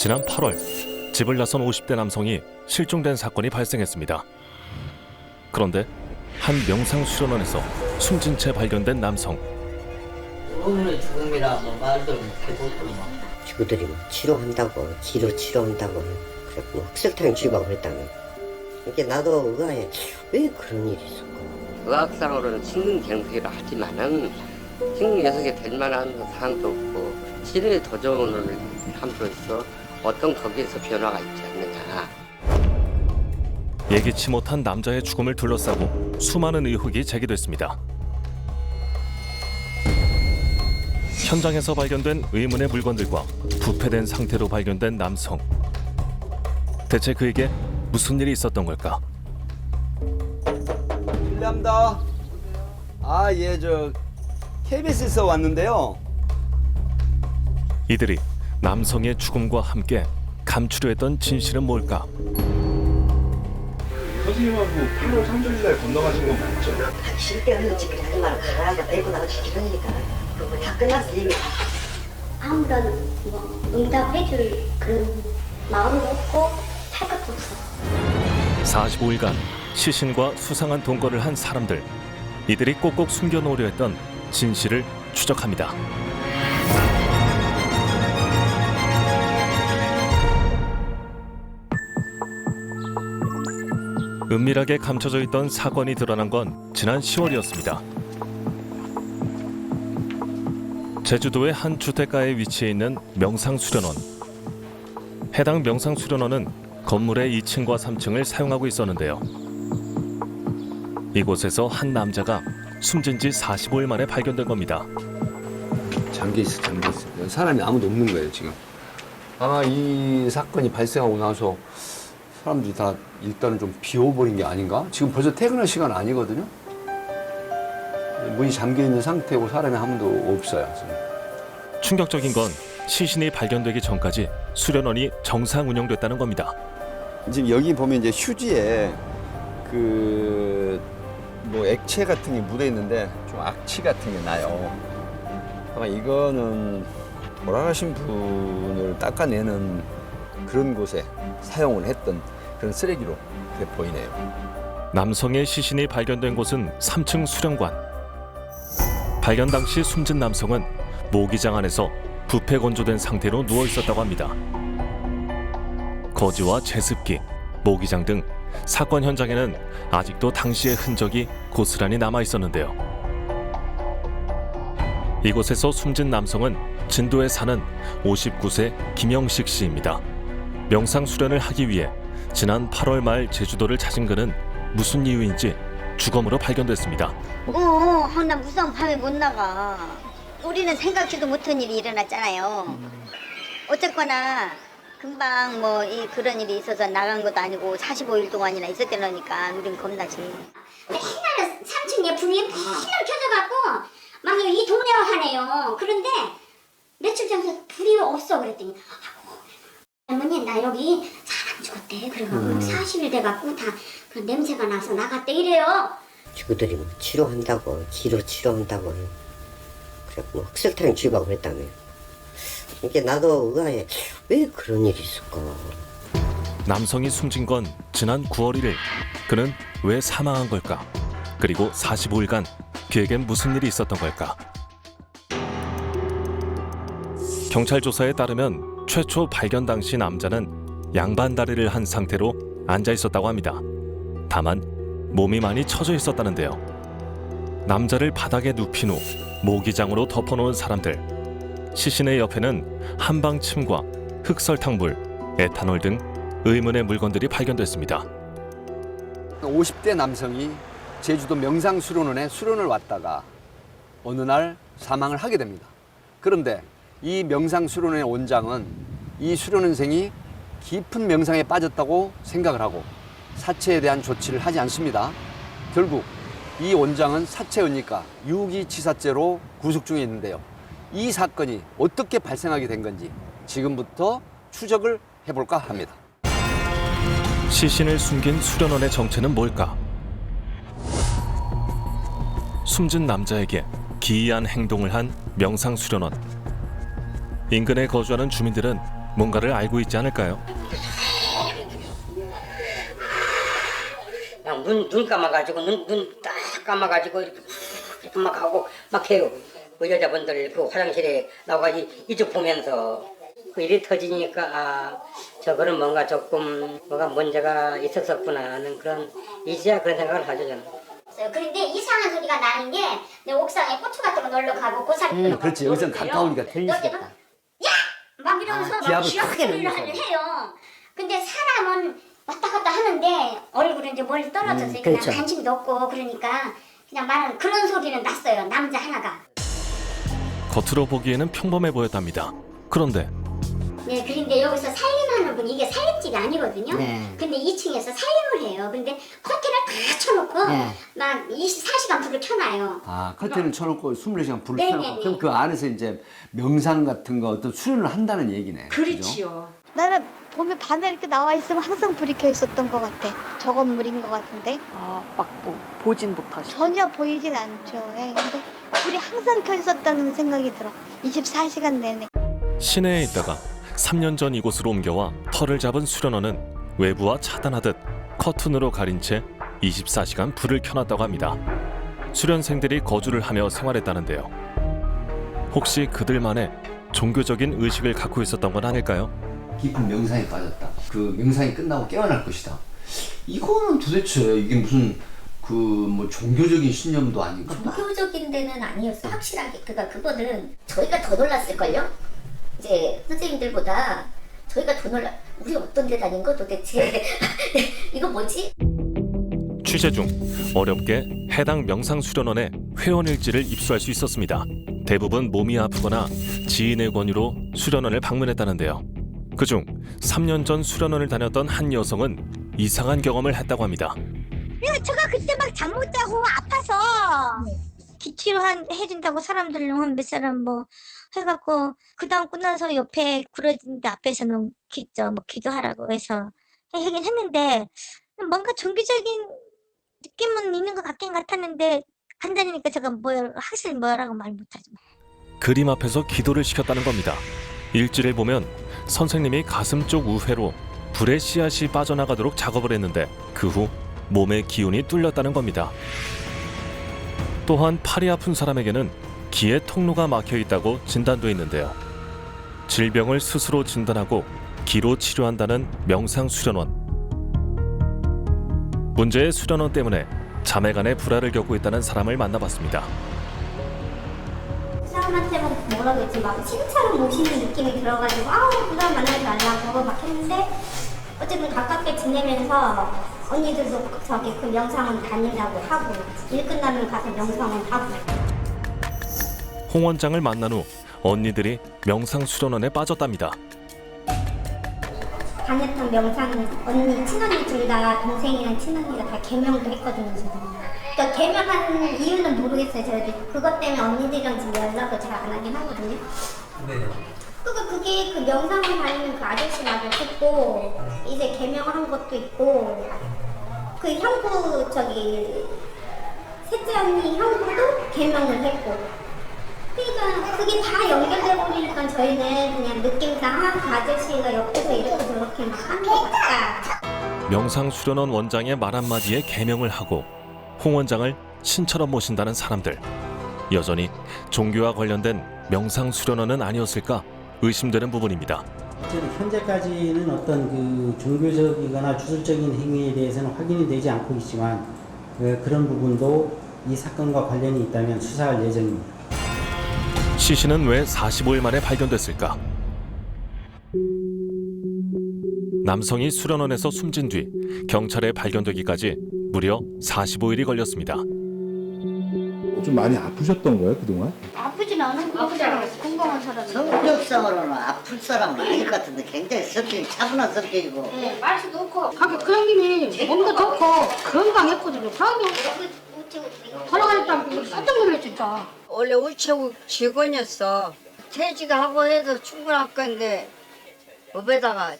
지난 8월 집을 나선 50대 남성이 실종된 사건이 발생했습니다. 그런데 한 명상 수련원에서 숨진 채 발견된 남성. 오늘의 죽음이라 뭐 말도 못해보고 친구들이 뭐 치료한다고 치료한다고 그래 뭐 흑설탕 주입하고 그랬다며. 이게 나도 의아해. 왜 그런 일이 있을까? 의학상으로는 심근 경색이라 하지만은 심근 경색이 될 만한 사항도 없고 치료에 더 좋은 함으로써 어떤 거기에서 변화가 있지 않느냐. 예기치 못한 남자의 죽음을 둘러싸고 수많은 의혹이 제기됐습니다. 현장에서 발견된 의문의 물건들과 부패된 상태로 발견된 남성. 대체 그에게 무슨 일이 있었던 걸까? 실례합니다. 저 KBS에서 왔는데요. 이들이 남성의 죽음과 함께 감추려 했던 진실은 뭘까? 선생님하고 8월 30일날 건너가신 건 맞죠? 쓸데없는 짓을 하지 말고 가라고 데리고 나오지 그러니까 그거 다 끝났어 이미. 아무런 응답해줄 그런 마음도 없고 할 것도 없어. 45일간 시신과 수상한 동거를 한 사람들. 이들이 꼭꼭 숨겨놓으려 했던 진실을 추적합니다. 은밀하게 감춰져 있던 사건이 드러난 건 지난 10월이었습니다. 제주도의 한 주택가에 위치해 있는 명상수련원. 해당 명상수련원은 건물의 2층과 3층을 사용하고 있었는데요. 이곳에서 한 남자가 숨진 지 45일 만에 발견된 겁니다. 잠겨있어. 사람이 아무도 없는 거예요 지금. 아마 이 사건이 발생하고 나서 사람들이 다 일단은 좀 비워버린 게 아닌가? 지금 벌써 퇴근할 시간 아니거든요. 문이 잠겨있는 상태고 사람이 아무도 없어요 지금. 충격적인 건 시신이 발견되기 전까지 수련원이 정상 운영됐다는 겁니다. 지금 여기 보면 이제 휴지에 뭐 액체 같은 게 묻어 있는데 좀 악취 같은 게 나요. 아마 이거는 돌아가신 분을 닦아내는 그런 곳에 사용을 했던 그런 쓰레기로 그래 보이네요. 남성의 시신이 발견된 곳은 3층 수련관. 발견 당시 숨진 남성은 모기장 안에서 부패 건조된 상태로 누워 있었다고 합니다. 거지와 제습기, 모기장 등 사건 현장에는 아직도 당시의 흔적이 고스란히 남아 있었는데요. 이곳에서 숨진 남성은 진도에 사는 59세 김영식 씨입니다. 명상 수련을 하기 위해 지난 8월 말 제주도를 찾은 그는 무슨 이유인지 주검으로 발견됐습니다. 나 무서운 밤에 못 나가. 우리는 생각지도 못한 일이 일어났잖아요. 어쨌거나 금방 그런 일이 있어서 나간 것도 아니고 45일 동안이나 있었다니까 우린 겁나지. 희나는 3층에 불이 휘날 켜져갖고 막 이 동네로 하네요. 그런데 며칠 전부터 불이 없어 그랬더니 할머니 나 여기 사람 죽었대. 그래가지고 40일 돼갖고 다 그 냄새가 나서 나갔대 이래요. 친구들이 뭐 치료한다고 치료한다고 그래 뭐 흑설탕 주입하고 그랬다며. 이게 나도 의아해. 왜 그런 일이 있을까? 남성이 숨진 건 지난 9월 1일. 그는 왜 사망한 걸까? 그리고 45일간 그에겐 무슨 일이 있었던 걸까? 경찰 조사에 따르면 최초 발견 당시 남자는 양반다리를 한 상태로 앉아 있었다고 합니다. 다만 몸이 많이 처져 있었다는데요. 남자를 바닥에 눕힌 후 모기장으로 덮어놓은 사람들. 시신의 옆에는 한방침과 흑설탕물, 에탄올 등 의문의 물건들이 발견됐습니다. 50대 남성이 제주도 명상수련원에 수련을 왔다가 어느 날 사망을 하게 됩니다. 그런데 이 명상수련원의 원장은 이 수련원생이 깊은 명상에 빠졌다고 생각을 하고 사체에 대한 조치를 하지 않습니다. 결국 이 원장은 사체의니까 유기치사죄로 구속 중에 있는데요. 이 사건이 어떻게 발생하게 된 건지 지금부터 추적을 해볼까 합니다. 시신을 숨긴 수련원의 정체는 뭘까? 숨진 남자에게 기이한 행동을 한 명상수련원. 인근에 거주하는 주민들은 뭔가를 알고 있지 않을까요? 그냥 눈 감아가지고 눈 딱 감아가지고 이렇게 막 하고 막 해요. 그 여자분들 그 화장실에 나가서 이쪽 보면서 그 일이 터지니까 아 저거는 뭔가 조금 뭐가 문제가 있었었구나 하는 그런 이제야 그런 생각을 하죠 저는. 그런데 이상한 소리가 나는 게 내 옥상에 고추 같은 거 놀러 가고 고사리 그렇지. 여기서 가까우니까 들릴 수 있다. 막 이러면서 막 기압을 쥐약 크게 소리를 내면서. 해요. 근데 사람은 왔다 갔다 하는데 얼굴은 이제 멀리 떨어졌어요. 그냥 그렇죠. 관심도 없고 그러니까 그냥 말은 그런 소리는 났어요. 남자 하나가. 겉으로 보기에는 평범해 보였답니다. 그런데 네, 그런데 여기서 살림하는 분이 이게 살림집이 아니거든요. 네. 근데 2층에서 살림을 해요. 근데 커튼을 다 쳐놓고 네. 막 24시간 불을 켜놔요. 아, 커튼을 쳐놓고 24시간 불을 네네네. 켜놓고 그럼 그 안에서 이제 명상 같은 거 어떤 수련을 한다는 얘기네. 그죠? 나는 봄에 밤에 이렇게 나와 있으면 항상 불이 켜 있었던 것 같아. 저 건물인 것 같은데. 보진 못하시고. 전혀 보이진 않죠. 예, 근데 불이 항상 켜 있었다는 생각이 들어. 24시간 내내. 시내에 있다가 3년 전 이곳으로 옮겨와 터를 잡은 수련원은 외부와 차단하듯 커튼으로 가린 채 24시간 불을 켜놨다고 합니다. 수련생들이 거주를 하며 생활했다는데요. 혹시 그들만의 종교적인 의식을 갖고 있었던 건 아닐까요? 깊은 명상에 빠졌다. 그 명상이 끝나고 깨어날 것이다. 이거는 도대체 이게 무슨 그 뭐 종교적인 신념도 아니고 종교적인 데는 아니었어요. 확실하게. 그러니까 그거는 저희가 더 놀랐을걸요? 이제 선생님들보다 저희가 더 우리 어떤 데 다닌 거 도대체 이거 뭐지? 취재 중 어렵게 해당 명상 수련원의 회원일지를 입수할 수 있었습니다. 대부분 몸이 아프거나 지인의 권유로 수련원을 방문했다는데요. 그중 3년 전 수련원을 다녔던 한 여성은 이상한 경험을 했다고 합니다. 제가 그때 막 잠 못 자고 아파서 기치료 해준다고 사람들 한 몇 사람 뭐 해갖고 그 다음 끝나서 옆에 구러진 데 앞에서는 기도하라고 해서 하긴 했는데 뭔가 종교적인 느낌은 있는 것 같긴 같았는데 간단하니까 제가 확실히 뭐라고 말 못하죠. 그림 앞에서 기도를 시켰다는 겁니다. 일지를 보면 선생님이 가슴 쪽 우회로 불의 씨앗이 빠져나가도록 작업을 했는데 그 후 몸의 기운이 뚫렸다는 겁니다. 또한 팔이 아픈 사람에게는 기의 통로가 막혀 있다고 진단돼 있는데요. 질병을 스스로 진단하고 기로 치료한다는 명상 수련원. 문제의 수련원 때문에 자매간의 불화를 겪고 있다는 사람을 만나봤습니다. 사람한테는 뭐라고 했지? 막 칭찬을 모시는 느낌이 들어가지고 그 사람 만나지 말라고 막 했는데 어쨌든 가깝게 지내면서 언니들도 저기 그 명상은 다닌다고 하고 일 끝나면 가서 명상은 하고. 홍 원장을 만난 후 언니들이 명상 수련원에 빠졌답니다. 다녔던 명상은 언니, 친언니 둘 다 동생이랑 친언니가 다 개명도 했거든요. 그러니까 개명한 이유는 모르겠어요. 저도 그것 때문에 언니들이랑 지금 연락을 잘 안 하긴 하거든요. 네. 그게 그 명상을 다니는 그 아저씨 말을 듣고 이제 개명을 한 것도 있고 그 형부 셋째 언니 형부도 개명을 했고 그러니까 그게 다 연결돼 버리니까 저희는 그냥 느낌상 그 아저씨가 옆에서 이렇게 저렇게 막 하는 것 같다. 명상 수련원 원장의 말 한마디에 개명을 하고 홍 원장을 신처럼 모신다는 사람들. 여전히 종교와 관련된 명상 수련원은 아니었을까 의심되는 부분입니다. 현재까지는 어떤 그 종교적이거나 주술적인 행위에 대해서는 확인이 되지 않고 있지만 그런 부분도 이 사건과 관련이 있다면 수사할 예정입니다. 시신은 왜 45일 만에 발견됐을까? 남성이 수련원에서 숨진 뒤 경찰에 발견되기까지 무려 45일이 걸렸습니다. 좀 많이 아프셨던 거예요 그동안? 아프진 않은 거 같아요. 건강한 사람이. 성격상으로는 아플 사람은 아닐 것 같은데 굉장히 성격이 차분한 성격이고. 네, 말수도 없고. 그 형님이 몸도 좋고 건강했거든요. 돌아가셨다고 깜짝 놀랐 진짜. 원래 우체국 직원이었어. 퇴직하고 해도 충분할 건데 업에다가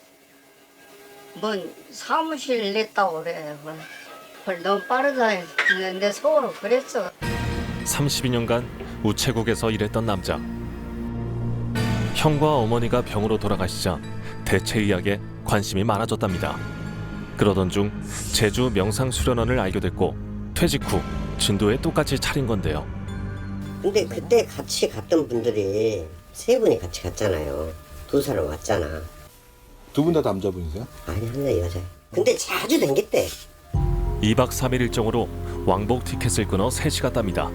뭔 사무실 냈다고 그래. 너무 빠르다 했는데 속으로 그랬어. 32년간 우체국에서 일했던 남자. 형과 어머니가 병으로 돌아가시자 대체의학에 관심이 많아졌답니다. 그러던 중 제주 명상수련원을 알게 됐고 퇴직 후 진도에 똑같이 차린 건데요. 근데 그때 같이 갔던 분들이 세 분이 같이 갔잖아요. 두 사람 왔잖아. 두 분 다 남자분이세요? 아니, 하나 여자. 근데 자주 댕겼대. 2박 3일 일정으로 왕복 티켓을 끊어 3시간 갔답니다.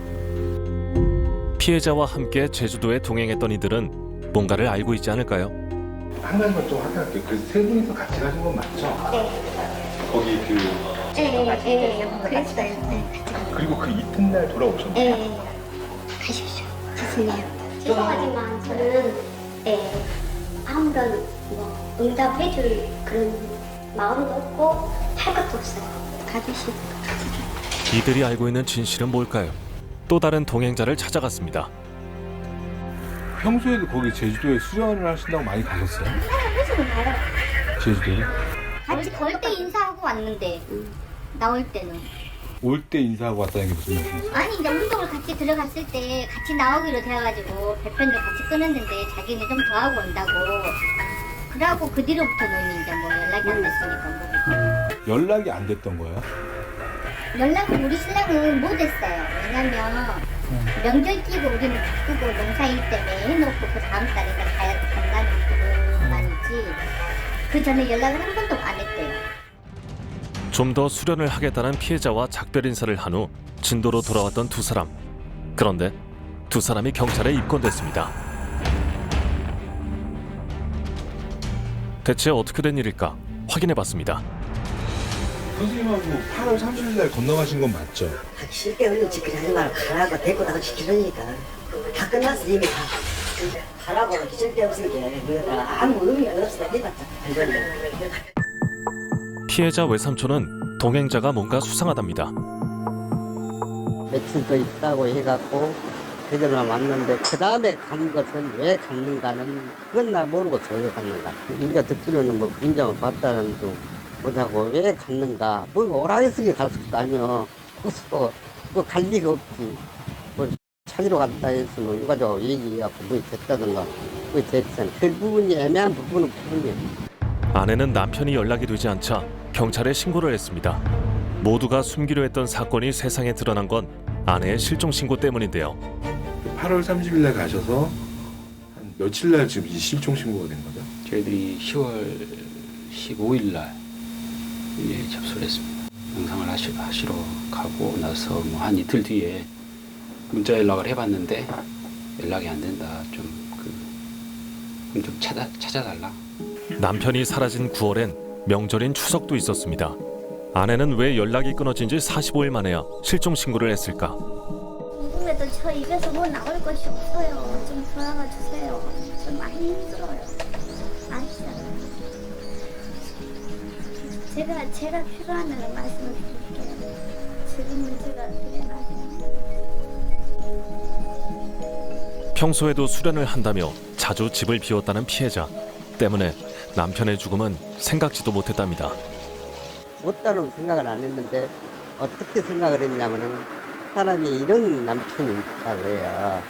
피해자와 함께 제주도에 동행했던 이들은 뭔가를 알고 있지 않을까요? 한 가지만 좀 확인할게요. 그 세 분이서 같이 가신 건 맞죠? 네. 거기 그 그랬어요. 네. 그리고 그 이튿날 돌아오셨나요? 네. 가십시오. 죄송해요. 죄송하지만 저는 아무런 뭐 응답해줄 그런 마음도 없고 할 것도 없어요. 가주시고. 이들이 알고 있는 진실은 뭘까요? 또 다른 동행자를 찾아갔습니다. 평소에도 거기 제주도에 수련을 하신다고 많이 가셨어요? 회식은 가요. 제주도에? 같이 걸 때 인사하고 왔는데 나올 때는. 올 때 인사하고 왔다는 게 무슨 말씀이세요? 아니 이제 운동을 같이 들어갔을 때 같이 나오기로 돼가지고 별편도 같이 끊었는데 자기는 좀 더 하고 온다고. 그러고 그 뒤로부터는 이제 뭐 연락이 안 됐으니까 뭐. 연락이 안 됐던 거예요? 연락을 우리 신랑은 못 했어요. 왜냐면 명절 끼고 우리는 바쁘고 농사일 때문에 해놓고 그 다음 달에 간다는 그만이지. 그 전에 연락을 한 번도 안 했대요. 좀 더 수련을 하겠다는 피해자와 작별 인사를 한 후 진도로 돌아왔던 두 사람. 그런데 두 사람이 경찰에 입건됐습니다. 대체 어떻게 된 일일까 확인해봤습니다. 선생님하고 8월 30일 날 건너가신 건 맞죠? 실게 얼른 짓거리 하지 말고 가라고 데리고 나가 시키려니까 다 끝났어 이미 다. 가라고 쓸데없으니까 아무 의미가 없어. 해봤자 피해자 외삼촌은 동행자가 뭔가 수상하답니다. 며칠 더 있다고 해갖고 그전에 왔는데 그 다음에 간 것은 왜 갔는가는 그건 나 모르고 저기 갔는가. 우리가 듣기로는 뭐 분장을 봤다는 둥 보자고 왜 갔는가. 뭐 오라 했으니 갈 수도 아니여. 그래서 뭐갈 리가 없지. 뭐 찾으러 갔다 했으면 유가족 얘기해갖고 뭐 됐다든가 뭐 됐잖아. 그 부분이 애매한 부분은 부분이에요. 아내는 남편이 연락이 되지 않자 경찰에 신고를 했습니다. 모두가 숨기려 했던 사건이 세상에 드러난 건 아내의 실종 신고 때문인데요. 8월 30일 날 가셔서 한 며칠 날 지금 이 실종 신고가 된 거죠? 저희들이 10월 15일 날 접수를 했습니다. 영상을 하시러 가고 나서 뭐 한 이틀 뒤에 문자 연락을 해봤는데 연락이 안 된다. 좀 찾아달라. 남편이 사라진 9월엔 명절인 추석도 있었습니다. 아내는 왜 연락이 끊어진 지 45일 만에야 실종 신고를 했을까? 궁금해도 저 입에서 뭐 나올 것이 없어요. 좀 돌아가 주세요. 좀 많이 힘들어요. 아시잖아요. 제가 필요한 대로 말씀을 드릴게요. 지금은 제가 그래가지고. 평소에도 수련을 한다며 자주 집을 비웠다는 피해자 때문에 남편의 죽음은 생각지도 못했답니다. 못다는 생각을 안 했는데 어떻게 생각을 했냐면은 사람이 이런 남편이 있다고 해요.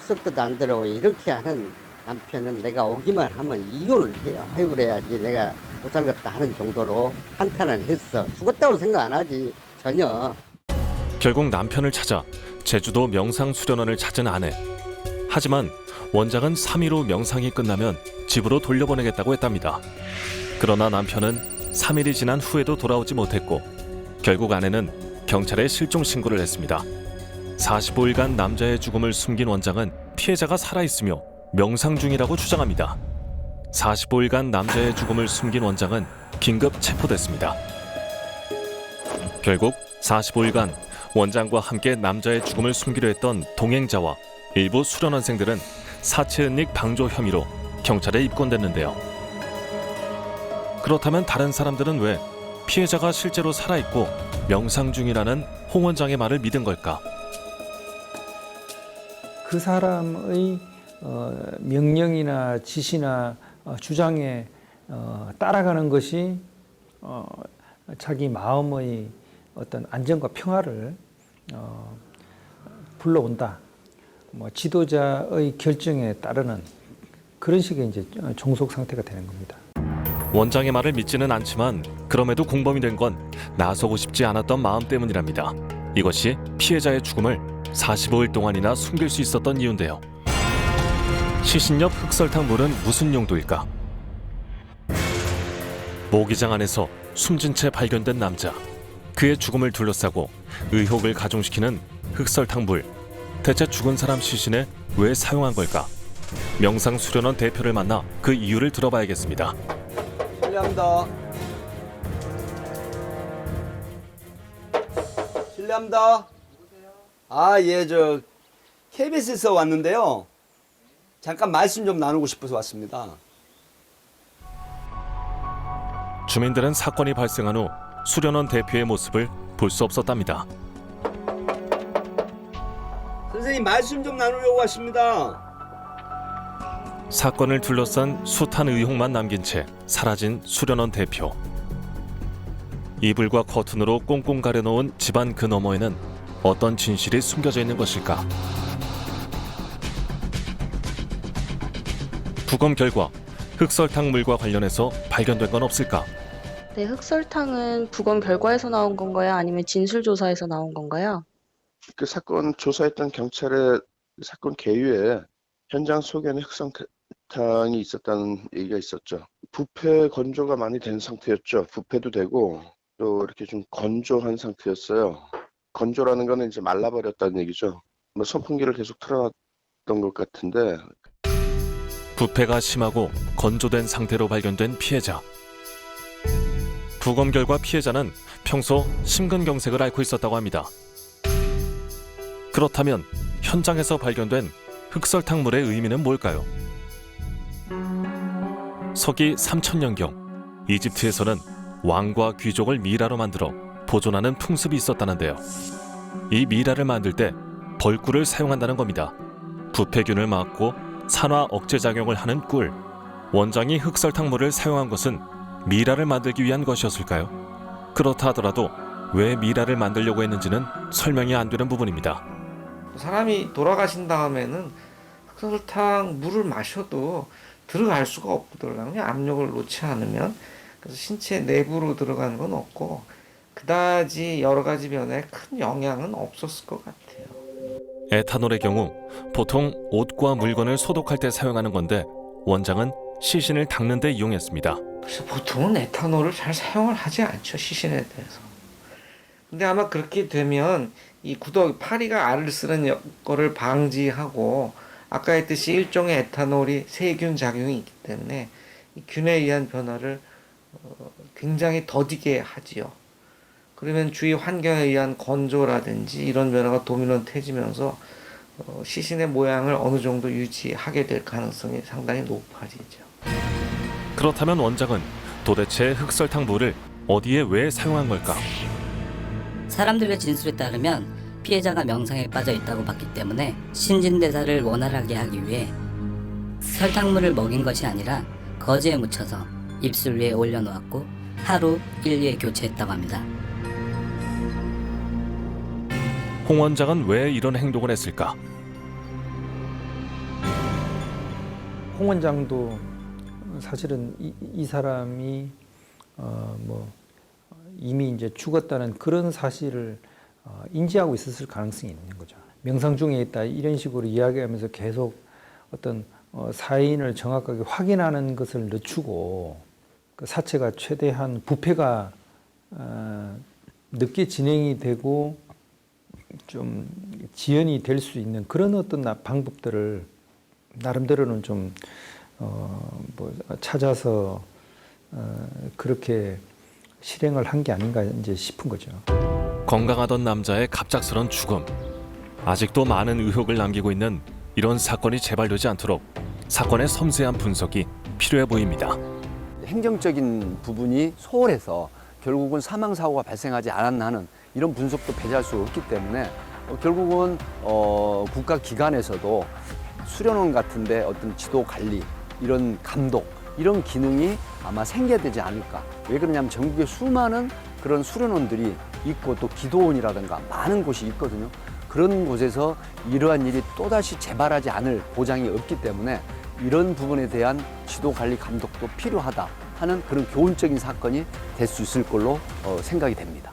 추석도 안 들어오고 이렇게 하는 남편은 내가 오기만 하면 이혼을 해요. 해을 해야지 내가 못 살겠다 하는 정도로 한탄을 했어. 죽었다고 생각 안 하지 전혀. 결국 남편을 찾아 제주도 명상수련원을 찾은 아내. 하지만 원장은 3일 후 명상이 끝나면 집으로 돌려보내겠다고 했답니다. 그러나 남편은 3일이 지난 후에도 돌아오지 못했고 결국 아내는 경찰에 실종 신고를 했습니다. 45일간 남자의 죽음을 숨긴 원장은 피해자가 살아있으며 명상 중이라고 주장합니다. 45일간 남자의 죽음을 숨긴 원장은 긴급 체포됐습니다. 결국 45일간 원장과 함께 남자의 죽음을 숨기려 했던 동행자와 일부 수련원생들은 사체은닉 방조 혐의로 경찰에 입건됐는데요. 그렇다면 다른 사람들은 왜 피해자가 실제로 살아있고 명상 중이라는 홍 원장의 말을 믿은 걸까? 그 사람의 명령이나 지시나 주장에 따라가는 것이 자기 마음의 어떤 안정과 평화를 불러온다. 뭐 지도자의 결정에 따르는 그런 식의 이제 종속 상태가 되는 겁니다. 원장의 말을 믿지는 않지만 그럼에도 공범이 된 건 나서고 싶지 않았던 마음 때문이랍니다. 이것이 피해자의 죽음을 45일 동안이나 숨길 수 있었던 이유인데요. 시신 옆 흑설탕 물은 무슨 용도일까? 모기장 안에서 숨진 채 발견된 남자. 그의 죽음을 둘러싸고 의혹을 가중시키는 흑설탕 물. 대체 죽은 사람 시신에 왜 사용한 걸까? 명상수련원 대표를 만나 그 이유를 들어봐야겠습니다. 실례합니다. 실례합니다. 아, 예, 저 KBS에서 왔는데요. 잠깐 말씀 좀 나누고 싶어서 왔습니다. 주민들은 사건이 발생한 후 수련원 대표의 모습을 볼 수 없었답니다. 선생님, 말씀 좀 나누려고 왔습니다. 사건을 둘러싼 숱한 의혹만 남긴 채 사라진 수련원 대표. 이불과 커튼으로 꽁꽁 가려놓은 집안 그 너머에는 어떤 진실이 숨겨져 있는 것일까? 부검 결과 흑설탕 물과 관련해서 발견된 건 없을까? 네, 흑설탕은 부검 결과에서 나온 건가요? 아니면 진술조사에서 나온 건가요? 그 사건 조사했던 경찰의 사건 개유에 현장 소견에 흑설탕이 있었다는 얘기가 있었죠. 부패 건조가 많이 된 상태였죠. 부패도 되고 또 이렇게 좀 건조한 상태였어요. 건조라는 거는 이제 말라버렸다는 얘기죠. 뭐 선풍기를 계속 틀어놨던 것 같은데. 부패가 심하고 건조된 상태로 발견된 피해자. 부검 결과 피해자는 평소 심근경색을 앓고 있었다고 합니다. 그렇다면 현장에서 발견된 흑설탕물의 의미는 뭘까요? 서기 3000년경 이집트에서는 왕과 귀족을 미라로 만들어 보존하는 풍습이 있었다는데요. 이 미라를 만들 때 벌꿀을 사용한다는 겁니다. 부패균을 막고 산화 억제 작용을 하는 꿀. 원장이 흑설탕물을 사용한 것은 미라를 만들기 위한 것이었을까요? 그렇다 하더라도 왜 미라를 만들려고 했는지는 설명이 안 되는 부분입니다. 사람이 돌아가신 다음에는 흑설탕 물을 마셔도 들어갈 수가 없더라고요. 압력을 놓지 않으면. 그래서 신체 내부로 들어가는 건 없고 그다지 여러 가지 면에 큰 영향은 없었을 것 같아요. 에탄올의 경우 보통 옷과 물건을 소독할 때 사용하는 건데 원장은 시신을 닦는 데 이용했습니다. 그래서 보통은 에탄올을 잘 사용을 하지 않죠. 시신에 대해서. 근데 아마 그렇게 되면 이 구더기 파리가 알을 쓰는 거를 방지하고 아까 했듯이 일종의 에탄올이 세균 작용이 있기 때문에 이 균에 의한 변화를 굉장히 더디게 하지요. 그러면 주위 환경에 의한 건조라든지 이런 변화가 도미노 터지면서 시신의 모양을 어느 정도 유지하게 될 가능성이 상당히 높아지죠. 그렇다면 원장은 도대체 흑설탕 물을 어디에 왜 사용한 걸까? 사람들의 진술에 따르면 피해자가 명상에 빠져 있다고 봤기 때문에 신진대사를 원활하게 하기 위해 설탕물을 먹인 것이 아니라 거즈에 묻혀서 입술 위에 올려놓았고 하루 1, 2회 교체했다고 합니다. 홍 원장은 왜 이런 행동을 했을까? 홍 원장도 사실은 이 사람이 이미 이제 죽었다는 그런 사실을 인지하고 있었을 가능성이 있는 거죠. 명상 중에 있다 이런 식으로 이야기하면서 계속 어떤 사인을 정확하게 확인하는 것을 늦추고 그 사체가 최대한 부패가 늦게 진행이 되고 좀 지연이 될 수 있는 그런 어떤 방법들을 나름대로는 좀 찾아서 그렇게 실행을 한 게 아닌가 이제 싶은 거죠. 건강하던 남자의 갑작스런 죽음. 아직도 많은 의혹을 남기고 있는 이런 사건이 재발되지 않도록 사건의 섬세한 분석이 필요해 보입니다. 행정적인 부분이 소홀해서 결국은 사망사고가 발생하지 않았나 하는 이런 분석도 배제할 수 없기 때문에 결국은 국가기관에서도 수련원 같은데 어떤 지도 관리, 이런 감독, 이런 기능이 아마 생겨되지 않을까. 왜 그러냐면 전국에 수많은 그런 수련원들이 있고 또 기도원이라든가 많은 곳이 있거든요. 그런 곳에서 이러한 일이 또다시 재발하지 않을 보장이 없기 때문에 이런 부분에 대한 지도 관리 감독도 필요하다 하는 그런 교훈적인 사건이 될 수 있을 걸로 생각이 됩니다.